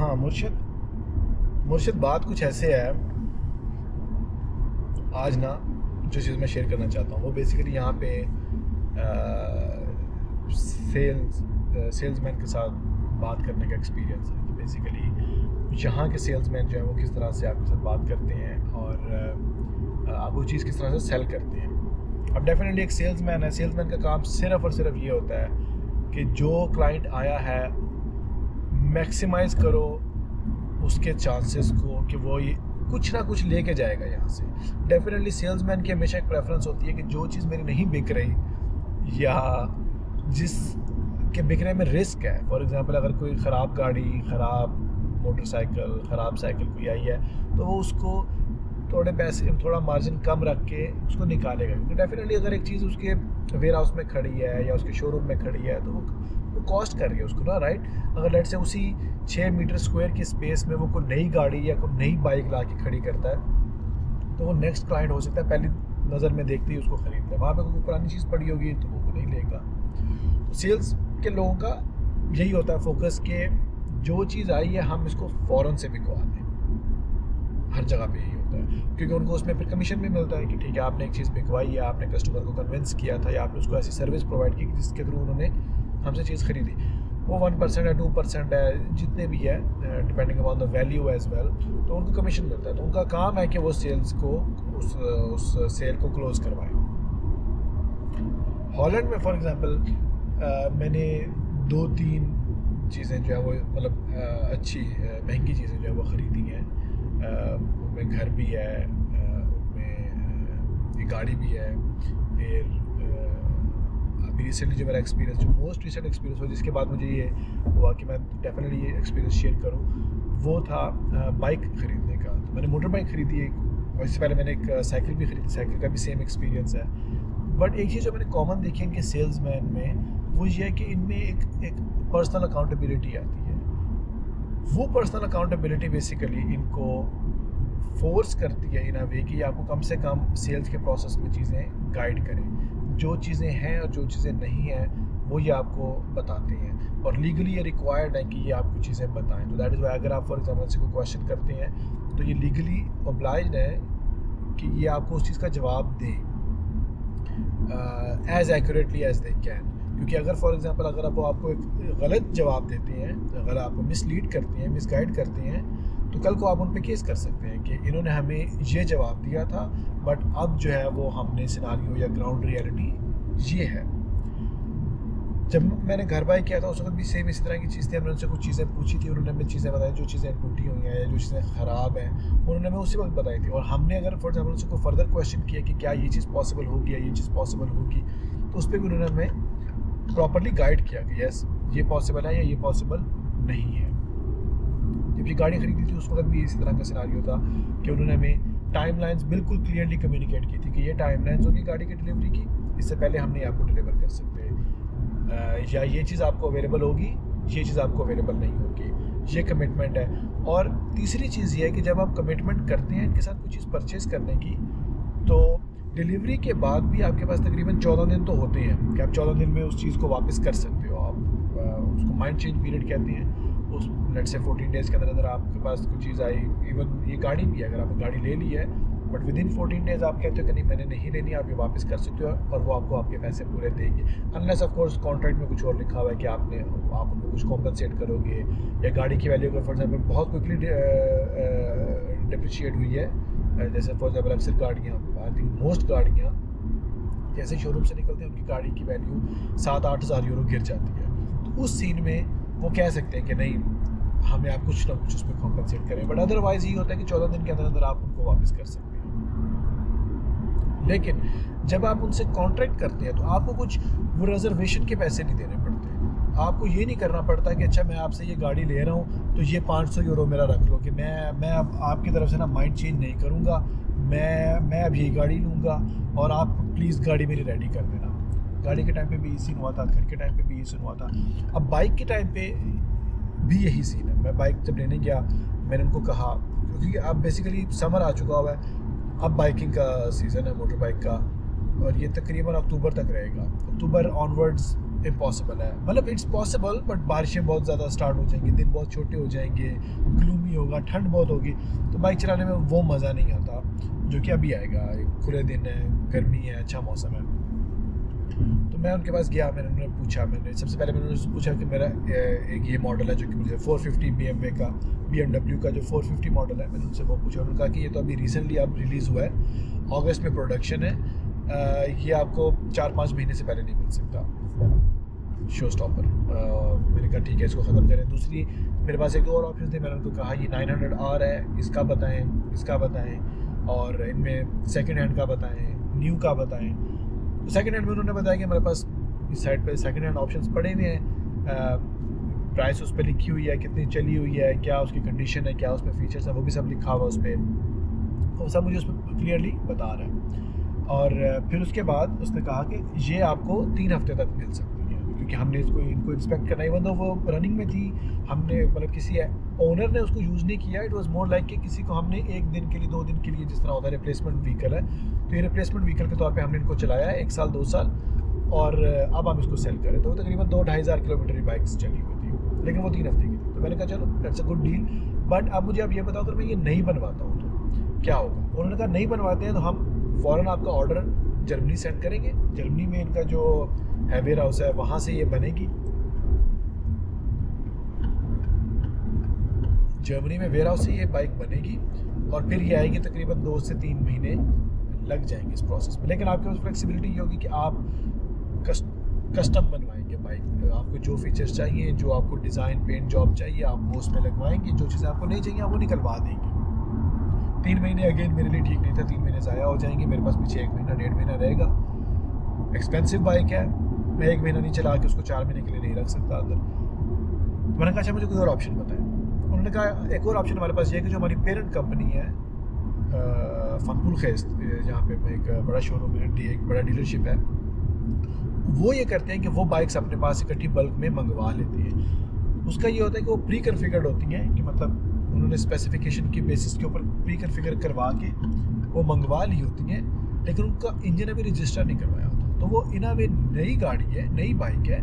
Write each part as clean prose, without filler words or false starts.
हाँ मुर्शिद, बात कुछ ऐसे है आज ना, जो चीज़ मैं शेयर करना चाहता हूँ वो बेसिकली यहाँ पे सेल्समैन के साथ बात करने का एक्सपीरियंस है कि बेसिकली यहाँ के सेल्समैन जो है वो किस तरह से आपके साथ बात करते हैं और आप वो चीज़ किस तरह से सेल करते हैं। अब डेफिनेटली एक सेल्समैन है, सेल्समैन का काम सिर्फ़ और सिर्फ ये होता है कि जो क्लाइंट आया है मैक्सिमाइज़ करो उसके चांसेस को कि वो ये कुछ ना कुछ लेके जाएगा यहाँ से। डेफिनेटली सेल्समैन की हमेशा एक प्रेफरेंस होती है कि जो चीज़ मेरी नहीं बिक रही या जिस के बिकने में रिस्क है, फॉर एग्जांपल अगर कोई ख़राब गाड़ी, ख़राब मोटरसाइकिल, ख़राब साइकिल कोई आई है तो वो उसको थोड़े पैसे, थोड़ा मार्जिन कम रख के उसको निकालेगा, क्योंकि डेफिनेटली अगर एक चीज़ उसके वेयर हाउस में खड़ी है या उसके शोरूम में खड़ी है तो वो कॉस्ट कर रही है उसको ना, राइट। अगर लेट से उसी 6 मीटर स्क्वायर की स्पेस में वो कोई नई गाड़ी या कोई नई बाइक ला के खड़ी करता है तो वो नेक्स्ट क्लाइंट हो सकता है पहली नज़र में देखते ही उसको ख़रीदता है। वहाँ पे कोई पुरानी चीज़ पड़ी होगी तो वो नहीं लेगा। तो सेल्स के लोगों का यही होता है फोकस कि जो चीज़ आई है हम इसको फ़ौरन से बिकवा दें। हर जगह पे यही होता है, क्योंकि उनको उसमें फिर कमीशन भी मिलता है कि ठीक है आपने एक चीज़ बिकवाई है, आपने कस्टमर को कन्विंस किया था या आपने उसको ऐसी सर्विस प्रोवाइड की जिसके थ्रू उन्होंने हमसे चीज़ खरीदी। वो 1% है, 2% है, जितने भी है depending upon the value as well, तो उनको कमीशन मिलता है। तो उनका काम है कि वो सेल्स को उस सेल को क्लोज करवाएं। हॉलैंड में फॉर एग्जांपल मैंने 2-3 चीज़ें जो है वो मतलब अच्छी महंगी चीज़ें जो है वो ख़रीदी हैं। उनमें घर भी है, उनमें एक गाड़ी भी है। फिर अभी रिसेंटली जो मेरा एक्सपीरियंस, जो मोस्ट रिसेंट एक्सपीरियंस हुआ जिसके बाद मुझे ये हुआ कि मैं डेफिनेटली ये एक्सपीरियंस शेयर करूं, वो था बाइक ख़रीदने का। तो मैंने मोटर बाइक ख़रीदी है और इससे पहले मैंने एक साइकिल भी ख़रीदी, साइकिल का भी सेम एक्सपीरियंस है। बट एक चीज़ जो मैंने कॉमन देखी इनके सेल्समैन में वो ये है कि इनमें एक पर्सनल अकाउंटेबिलिटी आती है। वो पर्सनल अकाउंटेबिलिटी बेसिकली इनको फोर्स करती है इन अ वे कि आपको कम से कम सेल्स के प्रोसेस में चीज़ें गाइड करें। जो चीज़ें हैं और जो चीज़ें नहीं हैं वो ये आपको बताते हैं और लीगली ये रिक्वायर्ड है कि ये आपको चीज़ें बताएं। तो दैट इज़ वाई अगर आप फॉर एग्जांपल से कोई क्वेश्चन करते हैं तो ये लीगली ऑब्लाइज्ड है कि ये आपको उस चीज़ का जवाब दें as accurately as they can. क्योंकि अगर फॉर एग्जांपल अगर आप आपको एक गलत जवाब देते हैं, अगर आपको मिसलीड करते हैं, मिसगाइड करते हैं, तो कल को आप उन पे केस कर सकते हैं कि इन्होंने हमें ये जवाब दिया था बट अब जो है वो हमने सिनारियो या ग्राउंड रियलिटी ये है। जब मैंने घर बाय किया था उस वक्त भी सेम इसी तरह की चीज़ थी। हमने उनसे कुछ चीज़ें पूछी थी, उन्होंने हमें चीज़ें बताई, जो चीज़ें टूटी हुई हैं या जो चीज़ें ख़राब हैं उन्होंने हमें उसी वक्त बताई थी। और हमने अगर फॉर एग्जाम्पल उनसे कोई फर्दर क्वेश्चन किया कि क्या ये चीज़ पॉसिबल होगी या ये चीज़ पॉसिबल होगी, तो उस पर भी उन्होंने हमें प्रॉपर्ली गाइड किया कि यस ये पॉसिबल है या ये पॉसिबल नहीं है। जब ये गाड़ी खरीदी थी उस वक्त भी इसी तरह का सिनारियो था कि उन्होंने हमें टाइमलाइंस बिल्कुल क्लियरली कम्युनिकेट की थी कि ये टाइमलाइंस होगी गाड़ी की डिलीवरी की, इससे पहले हम नहीं आपको डिलीवर कर सकते, या ये चीज़ आपको अवेलेबल होगी, ये चीज़ आपको अवेलेबल नहीं होगी। ये कमिटमेंट है। और तीसरी चीज़ ये है कि जब आप कमिटमेंट करते हैं इनके साथ कुछ चीज़ परचेज़ करने की, तो डिलीवरी के बाद भी आपके पास तकरीबन 14 दिन तो होते हैं कि आप 14 दिन में उस चीज़ को वापस कर सकते हो। आप उसको माइंड चेंज पीरियड कहते हैं। उस लेट से 14 डेज़ के अंदर अंदर आपके पास कोई चीज़ आई, इवन ये गाड़ी भी है, अगर आपने गाड़ी ले ली है बट विद इन 14 डेज़ आप कहते हो कि नहीं मैंने नहीं लेनी, आप ये वापस कर सकते हो और वो आपको आपके पैसे पूरे देंगे, अनलेस ऑफ कोर्स कॉन्ट्रैक्ट में कुछ और लिखा हुआ है कि आप उनको कुछ कॉम्पनसेट करोगे या गाड़ी की वैल्यू अगर फॉर एग्जाम्पल बहुत क्विकली डिप्रिशिएट हुई है, जैसे फॉर एग्जाम्पल अक्सर गाड़ियाँ, आई थिंक मोस्ट गाड़ियाँ जैसे शोरूम से निकलते हैं उनकी गाड़ी की वैल्यू 7-8 हज़ार यूरो गिर जाती है। तो उस सीन में वो कह सकते हैं कि नहीं हमें आप कुछ ना कुछ उसमें कॉम्पनसेट करें, बट अदरवाइज़ ये होता है कि 14 दिन के अंदर अंदर आप उनको वापस कर सकते हैं। लेकिन जब आप उनसे कॉन्ट्रैक्ट करते हैं तो आपको कुछ वो रिजर्वेशन के पैसे नहीं देने पड़ते। आपको ये नहीं करना पड़ता कि अच्छा मैं आपसे ये गाड़ी ले रहा हूँ तो ये 500 यूरो मेरा रख लो कि मैं अब आपकी तरफ से ना माइंड चेंज नहीं करूँगा, मैं अब यही गाड़ी लूँगा और आप प्लीज़ गाड़ी मेरी रेडी कर देना। गाड़ी के टाइम पे भी यही सीन हुआ था, घर के टाइम पे भी यही सीन हुआ था। अब बाइक के टाइम पे भी यही सीन है। मैं बाइक जब लेने गया मैंने उनको कहा, क्योंकि अब बेसिकली समर आ चुका हुआ है, अब बाइकिंग का सीज़न है मोटर बाइक का और ये तकरीबन अक्टूबर तक रहेगा। अक्टूबर ऑनवर्ड्स इम्पॉसिबल है, मतलब इट्स पॉसिबल, बट बारिशें बहुत ज़्यादा स्टार्ट हो जाएंगी, दिन बहुत छोटे हो जाएंगे, ग्लूमी होगा, ठंड बहुत होगी, तो बाइक चलाने में वो मज़ा नहीं आता जो कि अभी आएगा। खुले दिन है, गर्मी है, अच्छा मौसम है। तो मैं उनके पास गया, मैंने पूछा, मैंने सबसे पहले मैंने उनसे पूछा कि मेरा एक ये मॉडल है जो कि मुझे 450 BMW का जो 450 मॉडल है, मैंने उनसे वो पूछा। उन्होंने कहा कि ये तो अभी रिसेंटली अब रिलीज़ हुआ है, अगस्त में प्रोडक्शन है, ये आपको 4-5 महीने से पहले नहीं मिल सकता, शो स्टॉपर। मैंने कहा ठीक है, इसको ख़त्म करें। दूसरी मेरे पास एक और ऑप्शन थे, मैंने उनको कहा ये 900R है, इसका बताएं, और इनमें सेकंड हैंड का बताएं, न्यू का बताएं। तो सेकंड हैंड में उन्होंने बताया कि हमारे पास इस साइड पे सेकंड हैंड ऑप्शंस पड़े हुए हैं, प्राइस उस पर लिखी हुई है, कितनी चली हुई है, क्या उसकी कंडीशन है, क्या उसमें फीचर्स है, वो भी सब लिखा हुआ उस पर, वो सब मुझे उस पर क्लियरली बता रहा है। और फिर उसके बाद उसने कहा कि ये आपको 3 हफ्ते तक मिल सकती है, क्योंकि हमने इनको इंस्पेक्ट करना, इवन तो वो रनिंग में थी, हमने मतलब किसी ओनर ने उसको यूज़ नहीं किया, इट वाज मोर लाइक कि किसी को हमने 1 दिन के लिए 2 दिन के लिए, जिस तरह होता है रिप्लेसमेंट व्हीकल है, तो ये रिप्लेसमेंट व्हीकल के तौर पे हमने इनको चलाया है 1 साल 2 साल, और अब हम इसको सेल करें। तो वो तकरीबन 2-2.5 हज़ार किलोमीटर की बाइक्स चली हुई थी, लेकिन वो 3 हफ्ते की थी। तो मैंने कहा चलो that's a good deal, but अब मुझे अब ये बताओ अगर मैं ये नहीं बनवाता हूँ तो क्या होगा। उन्होंने कहा नहीं बनवाते हैं तो हम फ़ौरन आपका ऑर्डर जर्मनी सेंड करेंगे, जर्मनी में इनका जो है वेयर हाउस है, वहाँ से ये बनेगी, जर्मनी में वेयर हाउस से ये बाइक बनेगी, और फिर ये आएगी, तकरीबन 2 से 3 महीने लग जाएंगे इस प्रोसेस में। लेकिन आपके पास फ्लेक्सिबिलिटी ये होगी कि आप कस्टम बनवाएंगे बाइक, आपको जो फीचर्स चाहिए, जो आपको डिज़ाइन पेंट जॉब चाहिए, आप वो उसमें लगवाएंगे, जो चीज़ें आपको नहीं चाहिए आप वो निकलवा देंगे। 3 महीने अगेन मेरे लिए ठीक नहीं था, 3 महीने ज़ाया हो जाएंगे, मेरे पास पीछे 1 महीना 1.5 महीना रहेगा। एक्सपेंसिव बाइक है, मैं 1 महीना नहीं चला के उसको 4 महीने के लिए नहीं रख सकता अंदर। तो मैंने कहा अच्छा मुझे कोई और ऑप्शन बताएं। उन्होंने कहा एक और ऑप्शन हमारे पास ये है कि जो हमारी पेरेंट कंपनी है फनपुल खेस्त, जहाँ पे एक बड़ा शोरूम है, एक बड़ा डीलरशिप है, वो ये करते हैं कि वो बाइक्स अपने पास इकट्ठी बल्क में मंगवा लेते हैं। उसका ये होता है कि वो प्री कन्फिगर्ड होती हैं, कि मतलब उन्होंने स्पेसिफिकेशन की बेसिस के ऊपर प्री कन्फिगर करवा के वो मंगवा ली होती हैं, लेकिन उनका इंजन अभी रजिस्टर नहीं करवाया होता। तो वो इन अ वे नई गाड़ी है, नई बाइक है,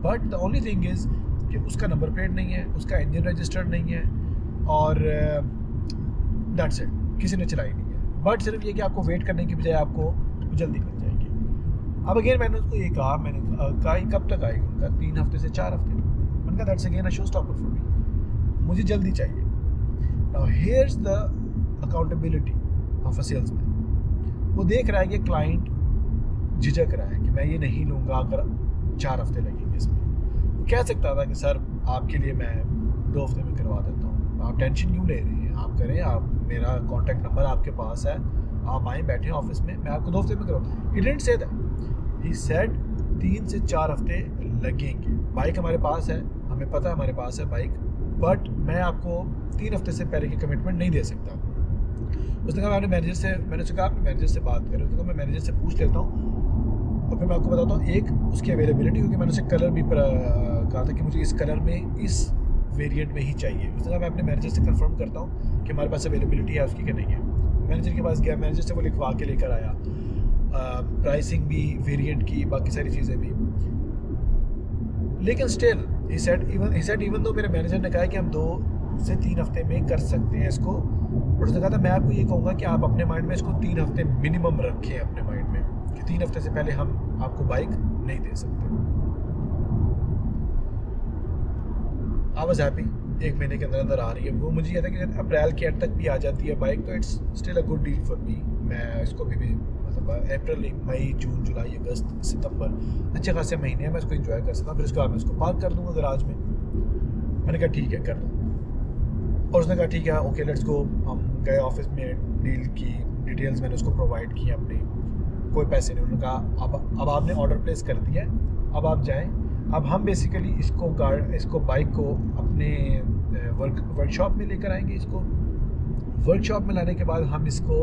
but the only thing is कि उसका नंबर प्लेट नहीं है, उसका इंजन रजिस्टर्ड नहीं है, और दैट्स इट, किसी ने चलाई नहीं है। बट सिर्फ ये कि आपको वेट करने की बजाय आपको जल्दी मिल जाएगी। अब अगेन मैंने उसको ये कहा, मैंने कहा कब तक आएगी, उनका 3 हफ्ते से 4 हफ्ते। मैंने कहा that's again a show stopper for me, मुझे जल्दी चाहिए। Now here's the accountability of a salesman. वो देख रहा है कि क्लाइंट झिझक रहा है कि मैं ये नहीं लूँगा अगर 4 हफ्ते लगेंगे इसमें। वो कह सकता था कि सर आपके लिए मैं 2 हफ्ते में करवा देता हूँ, आप टेंशन क्यों ले रहे हैं, आप करें, आप मेरा कॉन्टैक्ट नंबर आपके पास है, आप आएँ बैठें ऑफिस में, मैं आपको 2 हफ्ते में करवाऊँ। He didn't say that, he said 3 से 4 हफ्ते लगेंगे। बाइक हमारे पास है, हमें पता है हमारे पास है बाइक, बट मैं आपको 3 हफ्ते से पहले की कमिटमेंट नहीं दे सकता। उसने कहा मैंने मैनेजर से, मैंने उससे कहा मैनेजर से बात करें, उसने कहा मैं मैनेजर से पूछ लेता हूँ और फिर मैं आपको बताता हूँ। एक उसकी अवेलेबिलिटी, क्योंकि मैंने उसे कलर भी कहा था कि मुझे इस कलर में, इस वेरिएंट में ही चाहिए। उसने कहा मैं अपने मैनेजर से कंफर्म करता हूँ कि हमारे पास अवेलेबिलिटी है उसकी कि नहीं है। मैनेजर के पास गया, मैनेजर से वो लिखवा के लेकर आया, प्राइसिंग भी, वेरिएंट की, बाकी सारी चीज़ें भी। लेकिन still he said even though मेरे मैनेजर ने कहा कि हम 2 से 3 हफ्ते में कर सकते हैं इसको, और उसने कहा था मैं आपको ये कहूँगा कि आप अपने माइंड में इसको 3 हफ्ते मिनिमम रखें अपने माइंड में, कि 3 हफ्ते से पहले हम आपको बाइक नहीं दे सकते। आई वाज हैप्पी, 1 महीने के अंदर अंदर आ रही है वो। मुझे ये था कि अप्रैल के एंड तक भी आ जाती है बाइक, तो it's still a good deal for me. मैं इसको भी मतलब अप्रैल, मई, जून, जुलाई, अगस्त, सितंबर, अच्छे खासे महीने हैं, मैं इसको एंजॉय कर सकता हूँ। फिर उसके बाद मैं इसको पार्क कर दूँगा गराज में। मैंने कहा ठीक है कर दो, और उसने कहा ठीक है ओके लेट्स गो। हम गए ऑफिस में, डील की डिटेल्स मैंने उसको प्रोवाइड की अपनी, कोई पैसे नहीं। उन्होंने कहा अब आपने ऑर्डर प्लेस कर दिया है, अब आप जाएँ। अब हम बेसिकली इसको बाइक को अपने वर्कशॉप में लेकर आएंगे। इसको वर्कशॉप में लाने के बाद हम इसको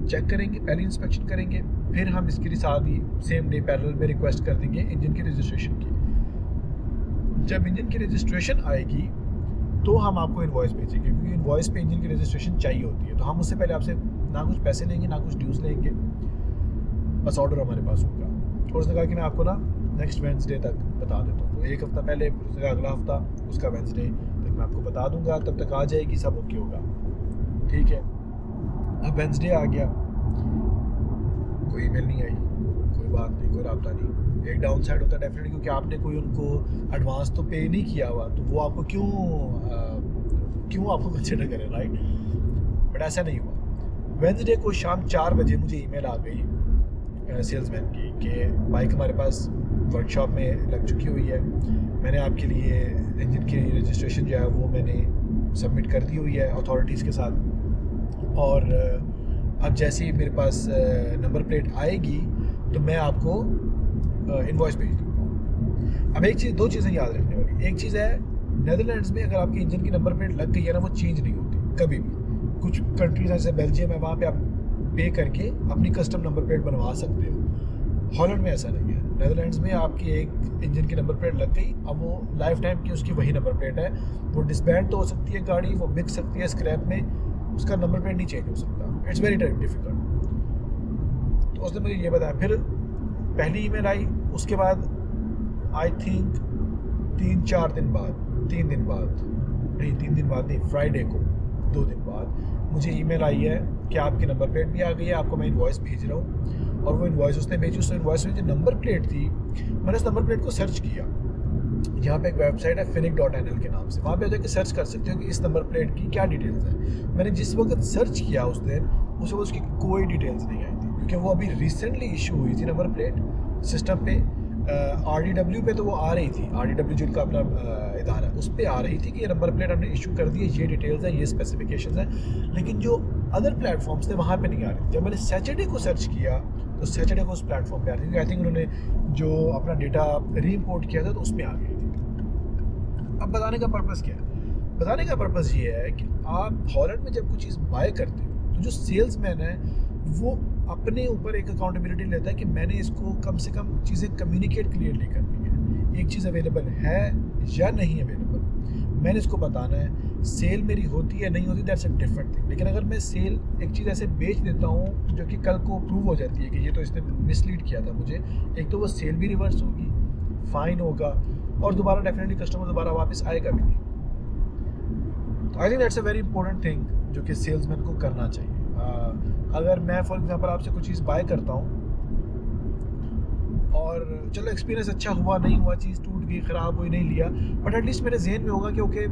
चेक करेंगे, पहले इंस्पेक्शन करेंगे, फिर हम इसके साथ ही सेम डे पैरेलल में रिक्वेस्ट कर देंगे इंजन की रजिस्ट्रेशन की। जब इंजन की रजिस्ट्रेशन आएगी तो हम आपको इनवॉइस भेजेंगे, क्योंकि इनवॉइस पे इंजन की रजिस्ट्रेशन चाहिए होती है। तो हम उससे पहले आपसे ना कुछ पैसे लेंगे ना कुछ ड्यूज़ लेंगे, बस ऑर्डर हमारे पास होगा। और उसने कहा कि मैं आपको ना नेक्स्ट वेंसडे तक बता देता हूँ। तो एक हफ़्ता पहले, फिर उसने कहा अगला हफ़्ता, उसका वेंसडे तक मैं आपको बता दूँगा, तब तक आ जाएगी, सब ओके होगा। ठीक है, अब वेंसडे आ गया, कोई ईमेल नहीं आई, कोई बात नहीं, कोई रब्ता नहीं। एक डाउन साइड होता है डेफिनेटली, क्योंकि आपने कोई उनको एडवांस तो पे नहीं किया हुआ, तो वो आपको क्यों आपको कंसिडर करें, राइट? बट ऐसा नहीं हुआ। वेंसडे को शाम 4 बजे मुझे ईमेल आ गई सेल्समैन की कि बाइक हमारे पास वर्कशॉप में लग चुकी हुई है, मैंने आपके लिए इंजन की रजिस्ट्रेशन जो है वो मैंने सबमिट कर दी हुई है अथॉरिटीज़ के साथ, और अब जैसे ही मेरे पास नंबर प्लेट आएगी तो मैं आपको इनवॉइस भेज दूँगा। अब एक चीज़, दो चीज़ें याद रखने वाली। एक चीज़ है, नेदरलैंड्स में अगर आपके इंजन की नंबर प्लेट लग गई है ना, वो चेंज नहीं होती कभी भी। कुछ कंट्रीज जैसे बेल्जियम है, वहाँ पे आप पे करके अपनी कस्टम नंबर प्लेट बनवा सकते हो। हॉलैंड में ऐसा नहीं है। नेदरलैंड्स में आपकी एक इंजन की नंबर प्लेट लग गई, अब वो लाइफ टाइम की उसकी वही नंबर प्लेट है। वो डिसबैंड तो हो सकती है गाड़ी, वो बिक सकती है स्क्रैप में, उसका नंबर प्लेट नहीं चेंज हो सकता। It's very difficult. तो उसने मुझे ये बताया। फिर पहली ईमेल आई, उसके बाद आई थिंक 3 दिन बाद नहीं, फ्राइडे को 2 दिन बाद मुझे ईमेल आई है कि आपकी नंबर प्लेट भी आ गई है, आपको मैं इनवॉइस भेज रहा हूँ। और वो इनवॉइस उसने भेजी। उस इनवॉइस में जो नंबर प्लेट थी, मैंने उस नंबर प्लेट को सर्च किया। यहाँ पे एक वेबसाइट है finic.nl के नाम से, वहाँ पे जाकर सर्च कर सकते हो कि इस नंबर प्लेट की क्या डिटेल्स हैं। मैंने जिस वक्त सर्च किया उस दिन, उस वक्त उसकी कोई डिटेल्स नहीं आई थी, क्योंकि वो अभी रिसेंटली इशू हुई थी नंबर प्लेट सिस्टम पे। RDW पे तो वो आ रही थी, RDW जिनका अपना इदारा है, उस पर आ रही थी कि ये नंबर प्लेट हमने इशू कर दी है, ये डिटेल्स हैं, ये स्पेसिफिकेशंस हैं। लेकिन जो अदर प्लेटफॉर्म्स थे वहाँ पे नहीं आ रही थी। जब मैंने सैटरडे को सर्च किया तो सैटरडे को उस प्लेटफॉर्म पे आ रही थी। आई थिंक उन्होंने जो अपना डेटा री इम्पोर्ट किया था तो उसमें आ गई थी। अब बताने का पर्पज़ क्या है? बताने का पर्पज़ ये है कि आप हॉलैंड में जब कोई चीज़ बाय करते हो तो जो सेल्समैन है वो अपने ऊपर एक अकाउंटेबिलिटी लेता है कि मैंने इसको कम से कम चीज़ें कम्युनिकेट क्लियरली करनी है। एक चीज़ अवेलेबल है या नहीं अवेलेबल, मैंने इसको बताना है। सेल मेरी होती है नहीं होती, दैट्स अ डिफरेंट थिंग। लेकिन अगर मैं सेल एक चीज़ ऐसे बेच देता हूँ जो कि कल को प्रूव हो जाती है कि ये तो इसने मिसलीड किया था मुझे, एक तो वो सेल भी रिवर्स होगी, फाइन होगा, और दोबारा डेफिनेटली कस्टमर दोबारा वापस आएगा भी नहीं। तो I think that's a very important thing जो कि सेल्समैन को करना चाहिए। अगर मैं फॉर एग्जांपल आपसे कुछ चीज़ बाय करता हूँ और चलो एक्सपीरियंस अच्छा हुआ नहीं हुआ, चीज़ टूट गई, ख़राब हुई, नहीं लिया, बट एटलीस्ट मेरे जहन में होगा कि ओके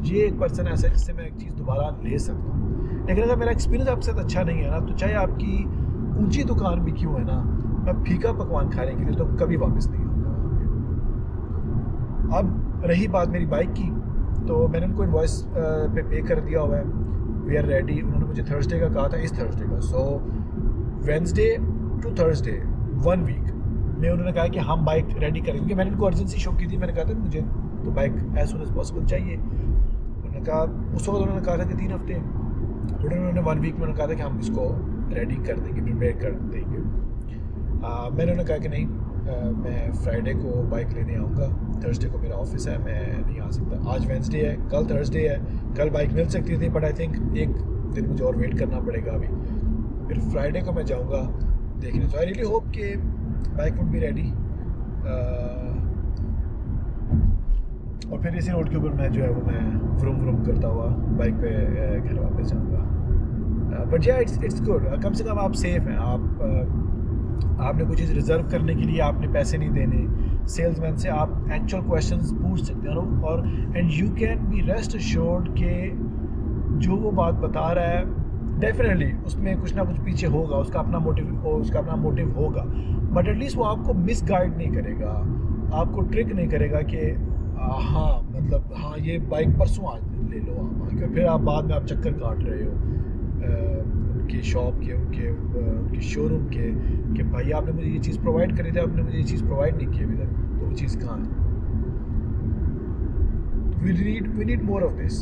ये एक पर्सन ऐसा है जिससे मैं एक चीज़ दोबारा ले सकता हूँ। लेकिन अगर मेरा एक्सपीरियंस आपके साथ अच्छा नहीं है ना, तो चाहे आपकी ऊंची दुकान भी क्यों है ना, मैं फीका पकवान खाने के लिए तो कभी वापस नहीं आऊँगा। अब रही बात मेरी बाइक की, तो मैंने उनको इनवॉइस पे कर दिया हुआ है, वी आर रेडी। उन्होंने मुझे थर्सडे का कहा था, इस थर्सडे का। सो वेंसडे टू थर्सडे 1 वीक में उन्होंने कहा कि हम बाइक रेडी करेंगे, क्योंकि मैंने उनको अर्जेंसी शो की थी। मैंने कहा था मुझे तो bike as soon as possible चाहिए। उन्होंने कहा, उस वक्त उन्होंने कहा था कि 3 हफ्ते, फिर उन्होंने 1 वीक में उन्होंने कहा था कि हम इसको रेडी कर देंगे, प्रिपेयर कर देंगे। मैंने उन्हें कहा कि नहीं, मैं फ्राइडे को बाइक लेने आऊँगा, थर्सडे को मेरा ऑफिस है, मैं नहीं आ सकता। आज वेंसडे है, कल थर्सडे है, कल बाइक मिल सकती थी, बट आई थिंक एक दिन मुझे और वेट करना पड़ेगा अभी। फिर फ्राइडे को मैं जाऊँगा देखने। तो आई रियली होप कि बाइक वुड बी रेडी, और फिर इसी रोड के ऊपर मैं जो है वो मैं व्रूम करता हुआ बाइक पे घर वापस जाऊँगा। बट या इट्स गुड, कम से कम आप सेफ़ हैं। आपने कोई चीज़ रिज़र्व करने के लिए आपने पैसे नहीं देने। सेल्समैन से आप एक्चुअल क्वेश्चंस पूछ सकते हो, और and you can be rest assured कि जो वो बात बता रहा है डेफिनेटली उसमें कुछ ना कुछ पीछे होगा, उसका अपना मोटिव होगा। बट एटलीस्ट वो आपको मिसगाइड नहीं करेगा, आपको ट्रिक नहीं करेगा कि हाँ मतलब हाँ ये बाइक परसों आज ले लो आप, फिर आप बाद में आप चक्कर काट रहे हो उनकी शॉप के, उनके शोरूम के, कि भाई आपने मुझे ये चीज़ प्रोवाइड करी थी, आपने मुझे ये चीज़ प्रोवाइड नहीं की अभी तक, तो वो चीज़ कहाँ है? We need more of this.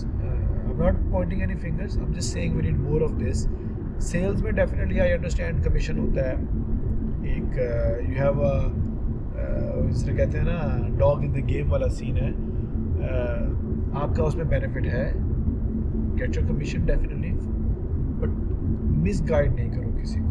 I'm not pointing any fingers, I'm just saying we need more of this. Sales में definitely I understand commission होता है, एक you have a जिसे कहते हैं ना dog in the game वाला सीन है, आपका उसमें benefit है, get your commission definitely, but misguide नहीं करो किसी को,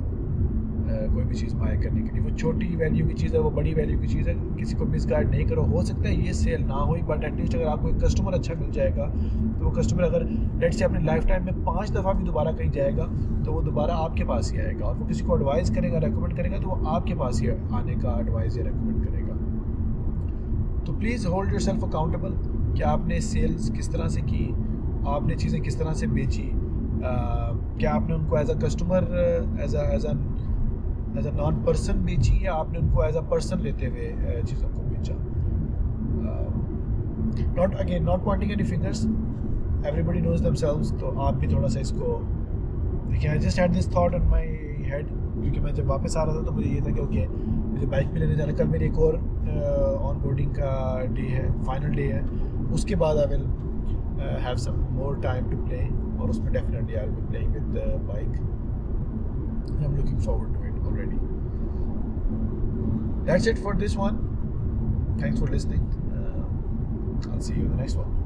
कोई भी चीज़ बाय करने के लिए। वो छोटी वैल्यू की चीज़ है, वो बड़ी वैल्यू की चीज़ है, किसी को मिसगाइड नहीं करो। हो सकता है ये सेल ना हो, बट एटलीस्ट अगर आपको एक कस्टमर अच्छा मिल जाएगा तो वो कस्टमर अगर लेट्स से अपनी लाइफ टाइम में 5 दफ़ा भी दोबारा कहीं जाएगा तो वो दोबारा आपके पास ही आएगा, और वो किसी को एडवाइस करेगा, रेकमेंड करेगा तो वो आपके पास ही आने का एडवाइस या रेकमेंड करेगा। तो please hold your self accountable कि आपने सेल्स किस तरह से की, आपने चीज़ें किस तरह से बेची, क्या आपने उनको as a customer as a known person बेची, या आपने उनको एज अ पर्सन लेते हुए चीज़ों को बेचा। Not pointing any fingers, everybody knows themselves. तो आप भी थोड़ा सा इसको देखिए। I just had this thought on my head, क्योंकि मैं जब वापस आ रहा था तो मुझे ये था कि ओके मुझे बाइक भी लेने जाना, कल मेरी एक और ऑन बोर्डिंग का डे है, फाइनल डे है, उसके बाद I will have some more time to play, और उसमें definitely I will be playing with the bike. I am looking forward to it already. That's it for this one. Thanks for listening. I'll see you in the next one.